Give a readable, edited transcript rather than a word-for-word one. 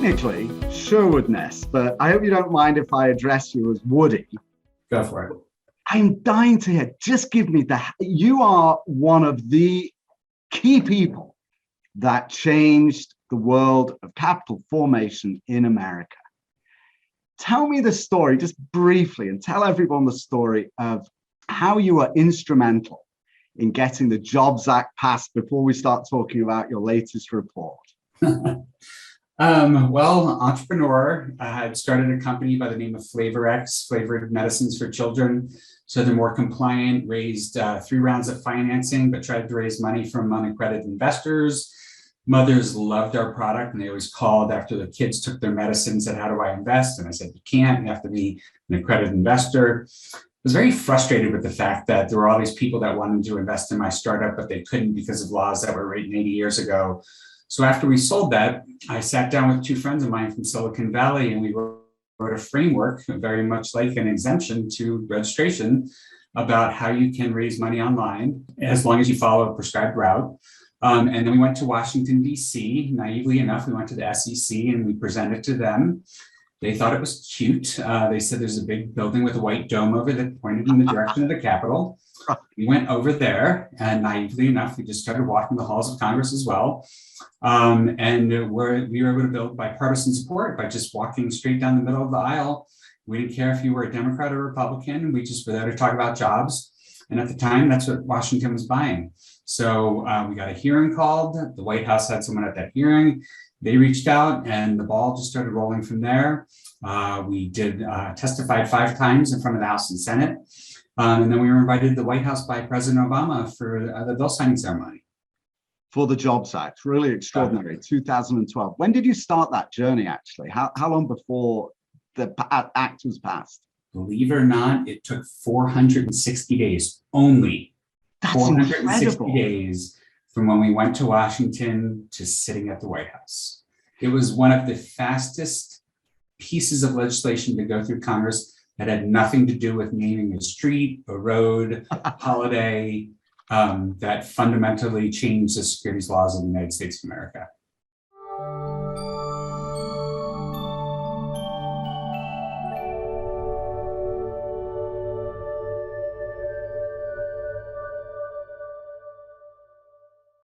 technically Sherwood Neiss, but I hope you don't mind if I address you as Woody. Go for it. I'm dying to hear, just give me you are one of the key people that changed the world of capital formation in America. Tell me the story, just briefly, and tell everyone the story of how you were instrumental in getting the Jobs Act passed before we start talking about your latest report. Well, entrepreneur, I had started a company by the name of FLAVORx, flavored medicines for children. So they're more compliant, raised 3 rounds of financing, but tried to raise money from unaccredited investors. Mothers loved our product and they always called after the kids took their medicine and said, how do I invest? And I said, you can't, you have to be an accredited investor. I was very frustrated with the fact that there were all these people that wanted to invest in my startup, but they couldn't because of laws that were written 80 years ago. So after we sold that, I sat down with 2 friends of mine from Silicon Valley and we wrote a framework, very much like an exemption to registration, about how you can raise money online as long as you follow a prescribed route. And then we went to Washington, D.C. Naively enough, we went to the SEC and we presented to them. They thought it was cute. They said there's a big building with a white dome over that pointed in the direction of the Capitol. We went over there and naively enough, we just started walking the halls of Congress as well. And we were able to build bipartisan support by just walking straight down the middle of the aisle. We didn't care if you were a Democrat or Republican. We just were there to talk about jobs. And at the time, that's what Washington was buying. So we got a hearing called. The White House had someone at that hearing. They reached out and the ball just started rolling from there. We testified 5 times in front of the House and Senate. And then we were invited to the White House by President Obama for the bill signing ceremony. For the Jobs Act, really extraordinary, 2012. When did you start that journey, actually? How long before the act was passed? Believe it or not, it took 460 days only. That's 460 incredible. days from when we went to Washington to sitting at the White House. It was one of the fastest pieces of legislation to go through Congress that had nothing to do with naming a street, a road, a holiday, that fundamentally changed the securities laws of the United States of America.